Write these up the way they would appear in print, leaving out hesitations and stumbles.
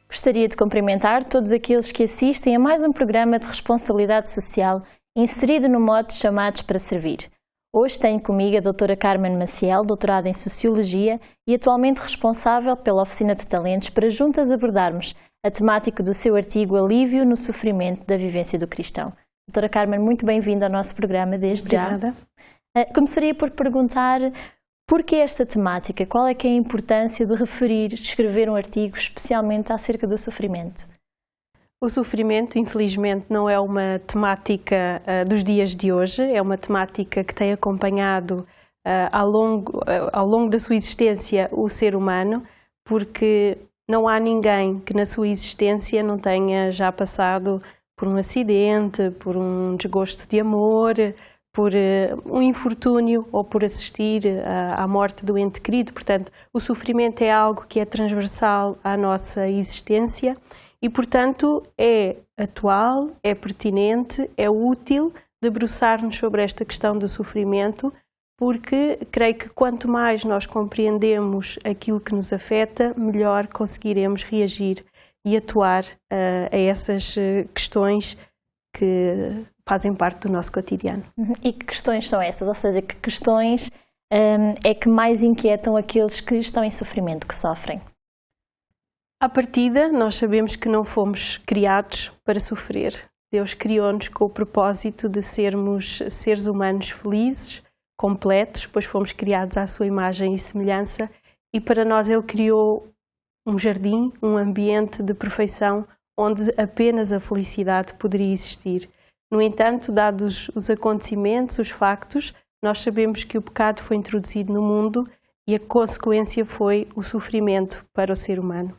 Gostaria de cumprimentar todos aqueles que assistem a mais um programa de responsabilidade social inserido no mote Chamados para Servir. Hoje tenho comigo a doutora Carmen Maciel, doutorada em Sociologia e atualmente responsável pela Oficina de Talentos, para juntas abordarmos a temática do seu artigo Alívio no Sofrimento da Vivência do Cristão. Doutora Carmen, muito bem-vinda ao nosso programa desde já. Obrigada. Começaria por perguntar porquê esta temática, qual é que é a importância de referir, escrever um artigo especialmente acerca do sofrimento? O sofrimento, infelizmente, não é uma temática dos dias de hoje, é uma temática que tem acompanhado ao longo da sua existência o ser humano, porque não há ninguém que na sua existência não tenha já passado por um acidente, por um desgosto de amor, por um infortúnio ou por assistir à morte do ente querido. Portanto, o sofrimento é algo que é transversal à nossa existência e, portanto, é atual, é pertinente, é útil debruçar-nos sobre esta questão do sofrimento, porque creio que quanto mais nós compreendemos aquilo que nos afeta, melhor conseguiremos reagir e atuar a essas questões que fazem parte do nosso cotidiano. E que questões são essas? Ou seja, que questões é que mais inquietam aqueles que estão em sofrimento, que sofrem? À partida, nós sabemos que não fomos criados para sofrer. Deus criou-nos com o propósito de sermos seres humanos felizes, completos, pois fomos criados à sua imagem e semelhança, e para nós Ele criou um jardim, um ambiente de perfeição, onde apenas a felicidade poderia existir. No entanto, dados os acontecimentos, os factos, nós sabemos que o pecado foi introduzido no mundo e a consequência foi o sofrimento para o ser humano.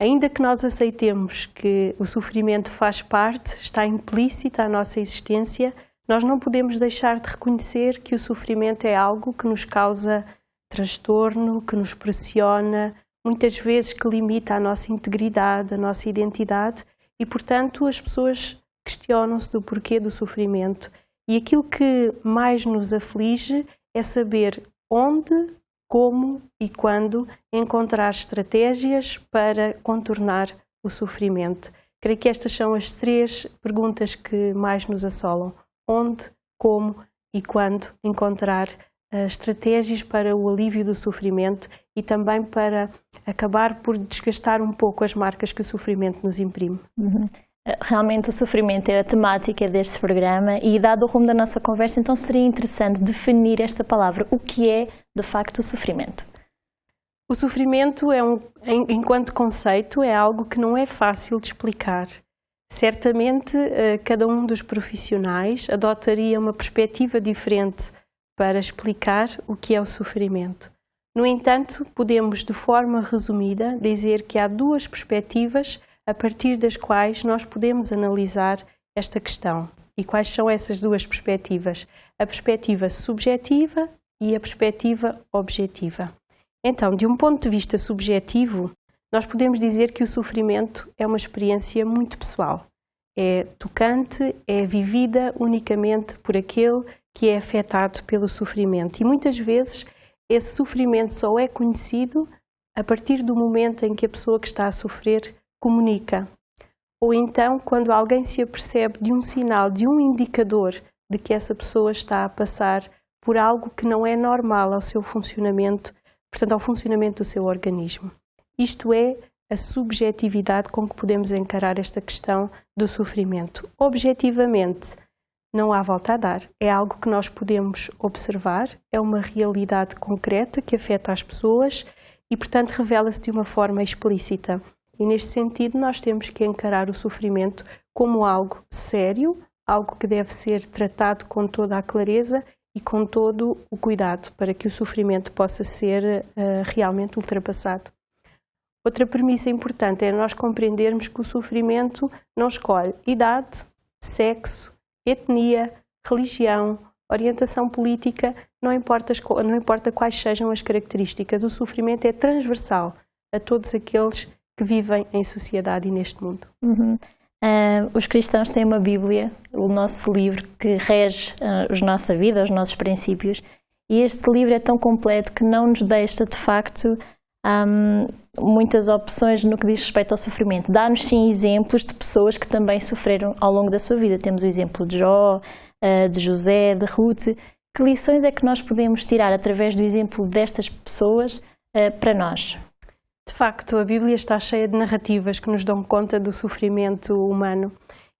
Ainda que nós aceitemos que o sofrimento faz parte, está implícito à nossa existência, nós não podemos deixar de reconhecer que o sofrimento é algo que nos causa transtorno, que nos pressiona, muitas vezes que limita a nossa integridade, a nossa identidade e, portanto, as pessoas questionam-se do porquê do sofrimento. E aquilo que mais nos aflige é saber onde, como e quando encontrar estratégias para contornar o sofrimento. Creio que estas são as três perguntas que mais nos assolam. Onde, como e quando encontrar estratégias para o alívio do sofrimento e também para acabar por desgastar um pouco as marcas que o sofrimento nos imprime. Realmente o sofrimento é a temática deste programa e, dado o rumo da nossa conversa, então seria interessante definir esta palavra. O que é, de facto, o sofrimento? O sofrimento, enquanto conceito, é algo que não é fácil de explicar. Certamente, cada um dos profissionais adotaria uma perspectiva diferente para explicar o que é o sofrimento. No entanto, podemos, de forma resumida, dizer que há duas perspectivas a partir das quais nós podemos analisar esta questão. E quais são essas duas perspectivas? A perspectiva subjetiva e a perspectiva objetiva. Então, de um ponto de vista subjetivo, nós podemos dizer que o sofrimento é uma experiência muito pessoal. É tocante, é vivida unicamente por aquele que é afetado pelo sofrimento. E muitas vezes esse sofrimento só é conhecido a partir do momento em que a pessoa que está a sofrer comunica. Ou então quando alguém se apercebe de um sinal, de um indicador de que essa pessoa está a passar por algo que não é normal ao seu funcionamento, portanto ao funcionamento do seu organismo. Isto é a subjetividade com que podemos encarar esta questão do sofrimento. Objetivamente, não há volta a dar. É algo que nós podemos observar, é uma realidade concreta que afeta as pessoas e, portanto, revela-se de uma forma explícita. E, neste sentido, nós temos que encarar o sofrimento como algo sério, algo que deve ser tratado com toda a clareza e com todo o cuidado para que o sofrimento possa ser realmente ultrapassado. Outra premissa importante é nós compreendermos que o sofrimento não escolhe idade, sexo, etnia, religião, orientação política, não importa quais sejam as características. O sofrimento é transversal a todos aqueles que vivem em sociedade e neste mundo. Os cristãos têm uma Bíblia, o nosso livro que rege a nossa vida, os nossos princípios, e este livro é tão completo que não nos deixa, de facto, muitas opções no que diz respeito ao sofrimento. Dá-nos sim exemplos de pessoas que também sofreram ao longo da sua vida. Temos o exemplo de Jó, de José, de Ruth. Que lições é que nós podemos tirar através do exemplo destas pessoas para nós? De facto, a Bíblia está cheia de narrativas que nos dão conta do sofrimento humano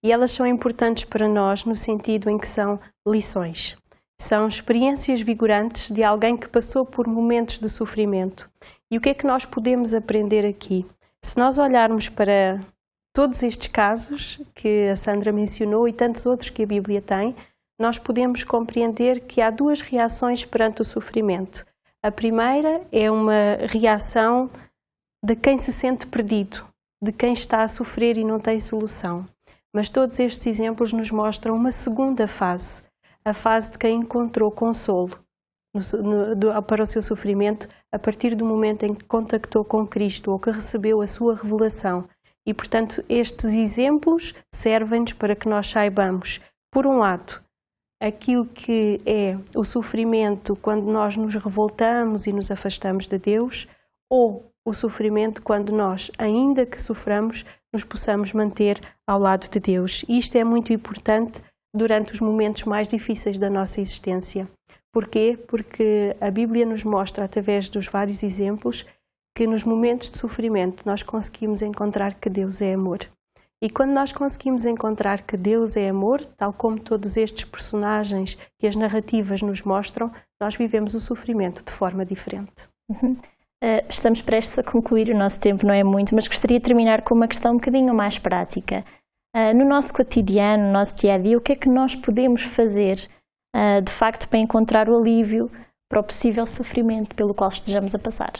e elas são importantes para nós no sentido em que são lições. São experiências vigorantes de alguém que passou por momentos de sofrimento. E o que é que nós podemos aprender aqui? Se nós olharmos para todos estes casos que a Sandra mencionou e tantos outros que a Bíblia tem, nós podemos compreender que há duas reações perante o sofrimento. A primeira é uma reação de quem se sente perdido, de quem está a sofrer e não tem solução. Mas todos estes exemplos nos mostram uma segunda fase, a fase de quem encontrou consolo para o seu sofrimento a partir do momento em que contactou com Cristo ou que recebeu a sua revelação. E, portanto, estes exemplos servem-nos para que nós saibamos, por um lado, aquilo que é o sofrimento quando nós nos revoltamos e nos afastamos de Deus, ou o sofrimento quando nós, ainda que soframos, nos possamos manter ao lado de Deus. E isto é muito importante durante os momentos mais difíceis da nossa existência. Porquê? Porque a Bíblia nos mostra, através dos vários exemplos, que nos momentos de sofrimento nós conseguimos encontrar que Deus é amor. E quando nós conseguimos encontrar que Deus é amor, tal como todos estes personagens que as narrativas nos mostram, nós vivemos o sofrimento de forma diferente. Estamos prestes a concluir, o nosso tempo não é muito, mas gostaria de terminar com uma questão um bocadinho mais prática. No nosso cotidiano, no nosso dia-a-dia, o que é que nós podemos fazer, de facto, para encontrar o alívio para o possível sofrimento pelo qual estejamos a passar?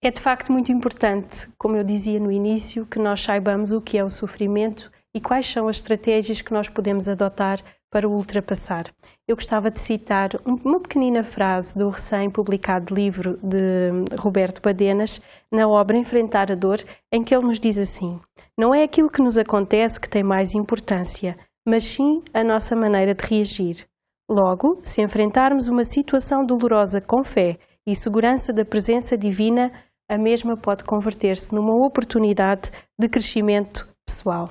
É de facto muito importante, como eu dizia no início, que nós saibamos o que é o sofrimento e quais são as estratégias que nós podemos adotar para o ultrapassar. Eu gostava de citar uma pequenina frase do recém-publicado livro de Roberto Badenas, na obra Enfrentar a Dor, em que ele nos diz assim: não é aquilo que nos acontece que tem mais importância, mas sim a nossa maneira de reagir. Logo, se enfrentarmos uma situação dolorosa com fé e segurança da presença divina, a mesma pode converter-se numa oportunidade de crescimento pessoal.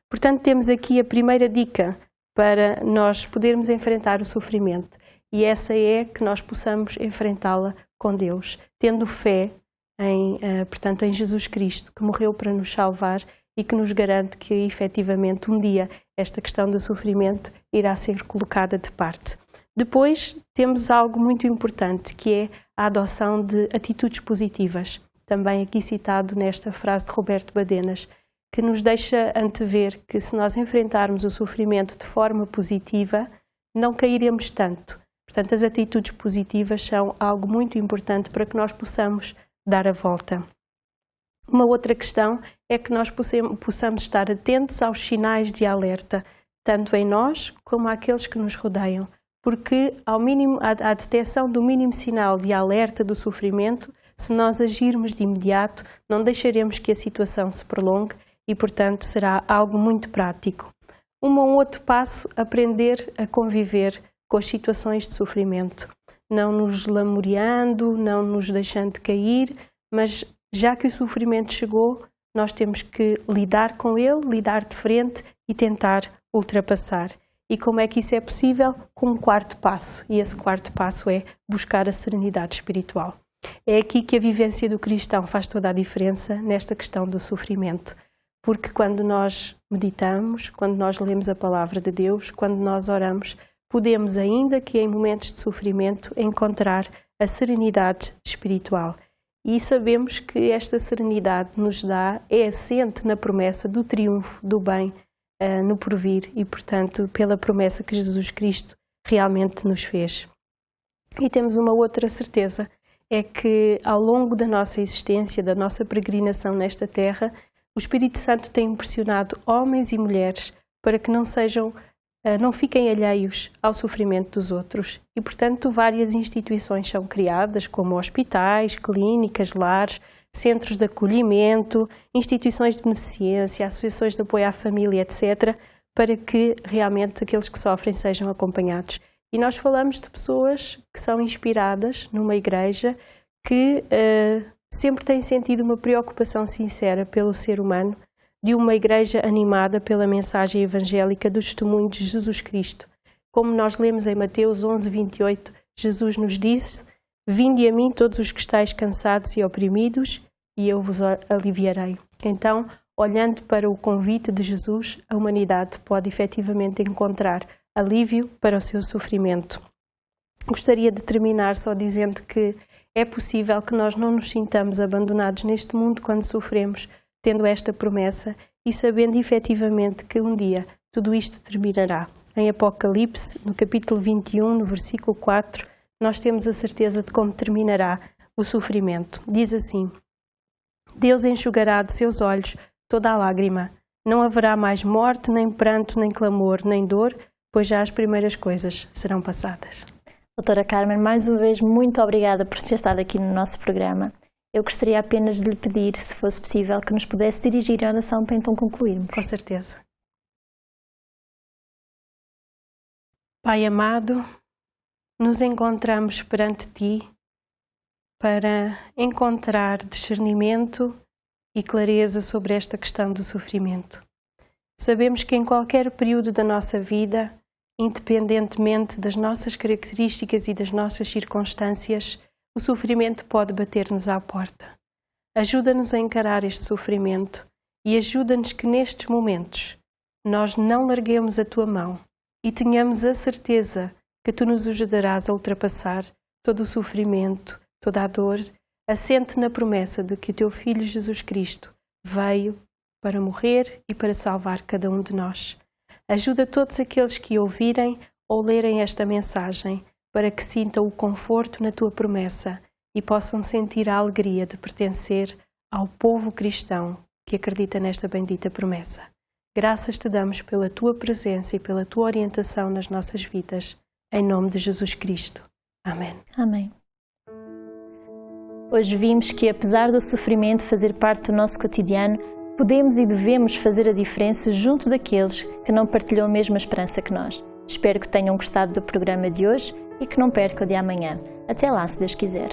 Portanto, temos aqui a primeira dica para nós podermos enfrentar o sofrimento, e essa é que nós possamos enfrentá-la com Deus, tendo fé portanto, em Jesus Cristo, que morreu para nos salvar e que nos garante que, efetivamente, um dia esta questão do sofrimento irá ser colocada de parte. Depois, temos algo muito importante, que é a adoção de atitudes positivas, também aqui citado nesta frase de Roberto Badenas, que nos deixa antever que se nós enfrentarmos o sofrimento de forma positiva, não cairemos tanto. Portanto, as atitudes positivas são algo muito importante para que nós possamos dar a volta. Uma outra questão é que nós possamos estar atentos aos sinais de alerta, tanto em nós como àqueles que nos rodeiam, porque à detecção do mínimo sinal de alerta do sofrimento, se nós agirmos de imediato, não deixaremos que a situação se prolongue e, portanto, será algo muito prático. Um outro passo, aprender a conviver com as situações de sofrimento, não nos lamuriando, não nos deixando cair, mas já que o sofrimento chegou, nós temos que lidar com ele, lidar de frente e tentar ultrapassar. E como é que isso é possível? Com um quarto passo, e esse quarto passo é buscar a serenidade espiritual. É aqui que a vivência do cristão faz toda a diferença nesta questão do sofrimento. Porque quando nós meditamos, quando nós lemos a palavra de Deus, quando nós oramos, podemos, ainda que em momentos de sofrimento, encontrar a serenidade espiritual. E sabemos que esta serenidade é assente na promessa do triunfo do bem no porvir e, portanto, pela promessa que Jesus Cristo realmente nos fez. E temos uma outra certeza, é que ao longo da nossa existência, da nossa peregrinação nesta terra, o Espírito Santo tem impressionado homens e mulheres para que não fiquem alheios ao sofrimento dos outros. E, portanto, várias instituições são criadas, como hospitais, clínicas, lares, centros de acolhimento, instituições de beneficência, associações de apoio à família, etc., para que realmente aqueles que sofrem sejam acompanhados. E nós falamos de pessoas que são inspiradas numa igreja que sempre tem sentido uma preocupação sincera pelo ser humano, de uma igreja animada pela mensagem evangélica do testemunho de Jesus Cristo. Como nós lemos em Mateus 11:28, Jesus nos disse: "Vinde a mim todos os que estáis cansados e oprimidos, e eu vos aliviarei." Então, olhando para o convite de Jesus, a humanidade pode efetivamente encontrar alívio para o seu sofrimento. Gostaria de terminar só dizendo que é possível que nós não nos sintamos abandonados neste mundo quando sofremos, tendo esta promessa e sabendo efetivamente que um dia tudo isto terminará. Em Apocalipse, no capítulo 21, no versículo 4, nós temos a certeza de como terminará o sofrimento. Diz assim: "Deus enxugará de seus olhos toda a lágrima. Não haverá mais morte, nem pranto, nem clamor, nem dor, pois já as primeiras coisas serão passadas." Doutora Carmen, mais uma vez, muito obrigada por ter estado aqui no nosso programa. Eu gostaria apenas de lhe pedir, se fosse possível, que nos pudesse dirigir a oração para então concluirmos. Com certeza. Pai amado, nos encontramos perante Ti para encontrar discernimento e clareza sobre esta questão do sofrimento. Sabemos que em qualquer período da nossa vida, independentemente das nossas características e das nossas circunstâncias, o sofrimento pode bater-nos à porta. Ajuda-nos a encarar este sofrimento e ajuda-nos que nestes momentos nós não larguemos a Tua mão e tenhamos a certeza que Tu nos ajudarás a ultrapassar todo o sofrimento, toda a dor, assente na promessa de que o Teu Filho Jesus Cristo veio para morrer e para salvar cada um de nós. Ajuda todos aqueles que ouvirem ou lerem esta mensagem para que sintam o conforto na Tua promessa e possam sentir a alegria de pertencer ao povo cristão que acredita nesta bendita promessa. Graças Te damos pela Tua presença e pela Tua orientação nas nossas vidas. Em nome de Jesus Cristo. Amém. Amém. Hoje vimos que, apesar do sofrimento fazer parte do nosso cotidiano, podemos e devemos fazer a diferença junto daqueles que não partilham a mesma esperança que nós. Espero que tenham gostado do programa de hoje e que não percam o de amanhã. Até lá, se Deus quiser.